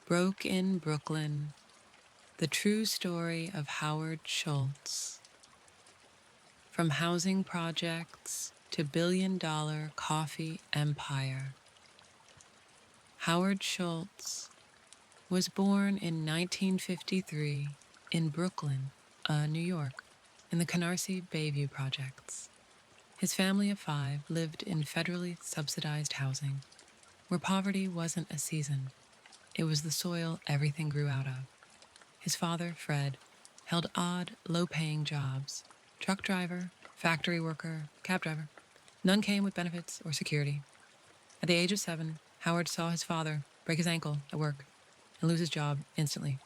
Broke in Brooklyn, the true story of Howard Schultz. From housing projects to billion-dollar coffee empire, Howard Schultz was born in 1953 in Brooklyn, New York, in the Canarsie Bayview projects. His family of 5 lived in federally subsidized housing, where poverty wasn't a season. It was the soil everything grew out of. His father, Fred, held odd, low-paying jobs: truck driver, factory worker, cab driver. None came with benefits or security. At the age of 7, Howard saw his father break his ankle at work and lose his job instantly.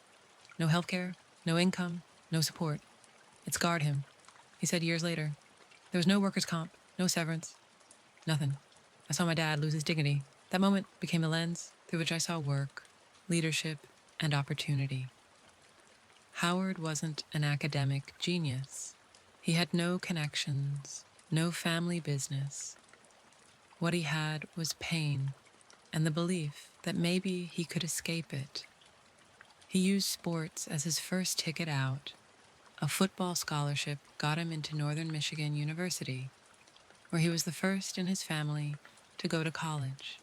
No health care, no income, no support. It scarred him. He said years later, "There was no workers' comp, no severance, nothing. I saw my dad lose his dignity. That moment became the lens through which I saw work, leadership, and opportunity." Howard wasn't an academic genius. He had no connections, no family business. What he had was pain and the belief that maybe he could escape it. He used sports as his first ticket out. A football scholarship got him into Northern Michigan University, where he was the first in his family to go to college.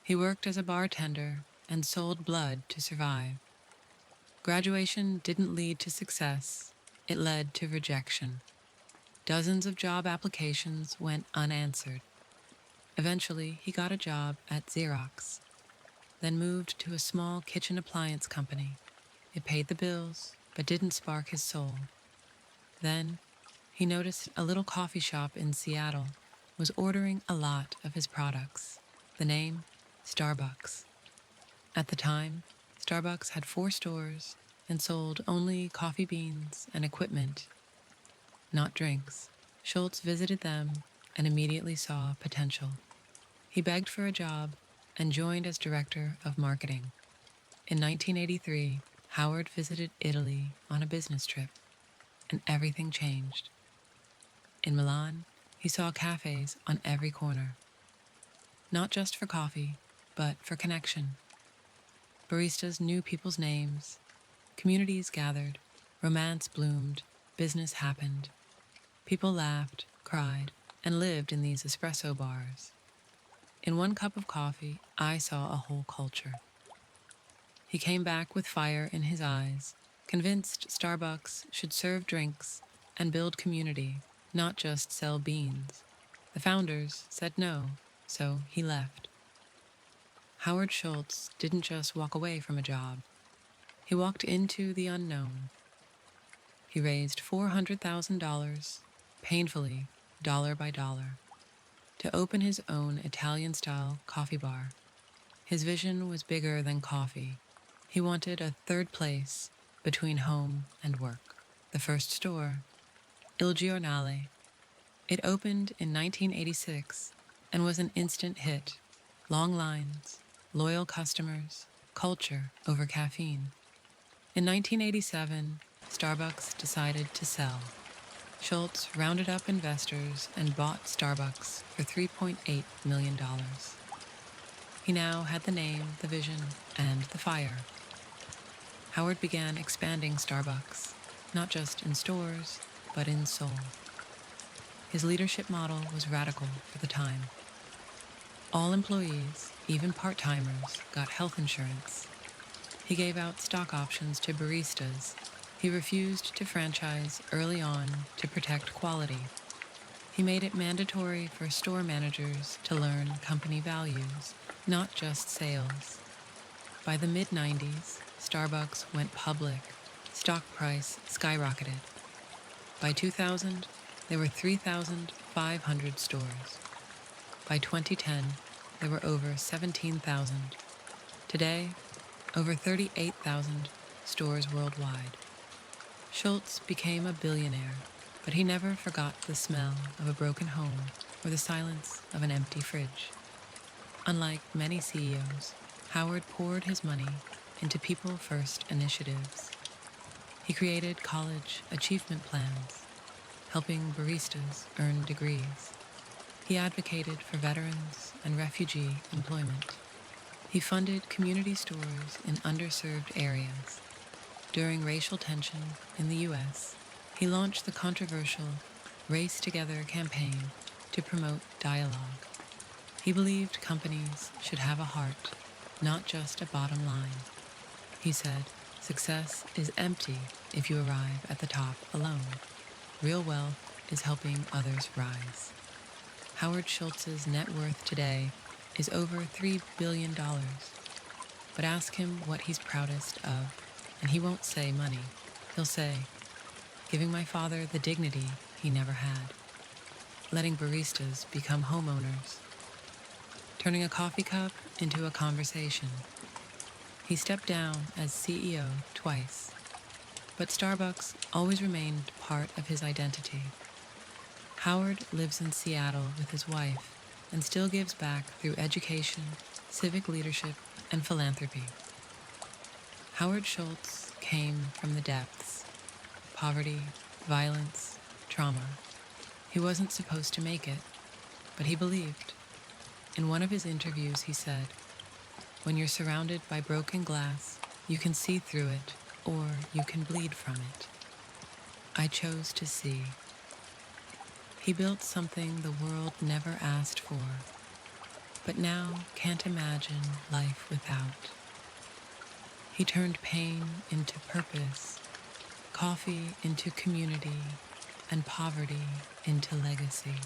He worked as a bartender and sold blood to survive. Graduation didn't lead to success, it led to rejection. Dozens of job applications went unanswered. Eventually, he got a job at Xerox, then moved to a small kitchen appliance company. It paid the bills, but didn't spark his soul. Then, he noticed a little coffee shop in Seattle was ordering a lot of his products. The name, Starbucks. At the time, Starbucks had 4 stores and sold only coffee beans and equipment, not drinks. Schultz visited them and immediately saw potential. He begged for a job and joined as director of marketing. In 1983, Howard visited Italy on a business trip, and everything changed. In Milan, he saw cafes on every corner, not just for coffee, but for connection. Baristas knew people's names, communities gathered, romance bloomed, business happened. People laughed, cried, and lived in these espresso bars. In one cup of coffee, I saw a whole culture. He came back with fire in his eyes, convinced Starbucks should serve drinks and build community, not just sell beans. The founders said no, so he left. Howard Schultz didn't just walk away from a job. He walked into the unknown. He raised $400,000, painfully, dollar by dollar, to open his own Italian-style coffee bar. His vision was bigger than coffee. He wanted a third place between home and work. The first store, Il Giornale. It opened in 1986 and was an instant hit. Long lines, loyal customers, culture over caffeine. In 1987, Starbucks decided to sell. Schultz rounded up investors and bought Starbucks for $3.8 million. He now had the name, the vision, and the fire. Howard began expanding Starbucks, not just in stores, but in soul. His leadership model was radical for the time. All employees, even part-timers, got health insurance. He gave out stock options to baristas. He refused to franchise early on to protect quality. He made it mandatory for store managers to learn company values, not just sales. By the mid-90s, Starbucks went public. Stock price skyrocketed. By 2000, there were 3,500 stores. By 2010, there were over 17,000. Today, over 38,000 stores worldwide. Schultz became a billionaire, but he never forgot the smell of a broken home or the silence of an empty fridge. Unlike many CEOs, Howard poured his money into people-first initiatives. He created college achievement plans, helping baristas earn degrees. He advocated for veterans and refugee employment. He funded community stores in underserved areas. During racial tension in the U.S., he launched the controversial Race Together campaign to promote dialogue. He believed companies should have a heart, not just a bottom line. He said, "Success is empty if you arrive at the top alone. Real wealth is helping others rise." Howard Schultz's net worth today is over $3 billion. But ask him what he's proudest of, and he won't say money. He'll say, "Giving my father the dignity he never had. Letting baristas become homeowners. Turning a coffee cup into a conversation." He stepped down as CEO twice, but Starbucks always remained part of his identity. Howard lives in Seattle with his wife and still gives back through education, civic leadership, and philanthropy. Howard Schultz came from the depths: poverty, violence, trauma. He wasn't supposed to make it, but he believed. In one of his interviews, he said, "When you're surrounded by broken glass, you can see through it, or you can bleed from it. I chose to see." He built something the world never asked for, but now can't imagine life without. He turned pain into purpose, coffee into community, and poverty into legacy.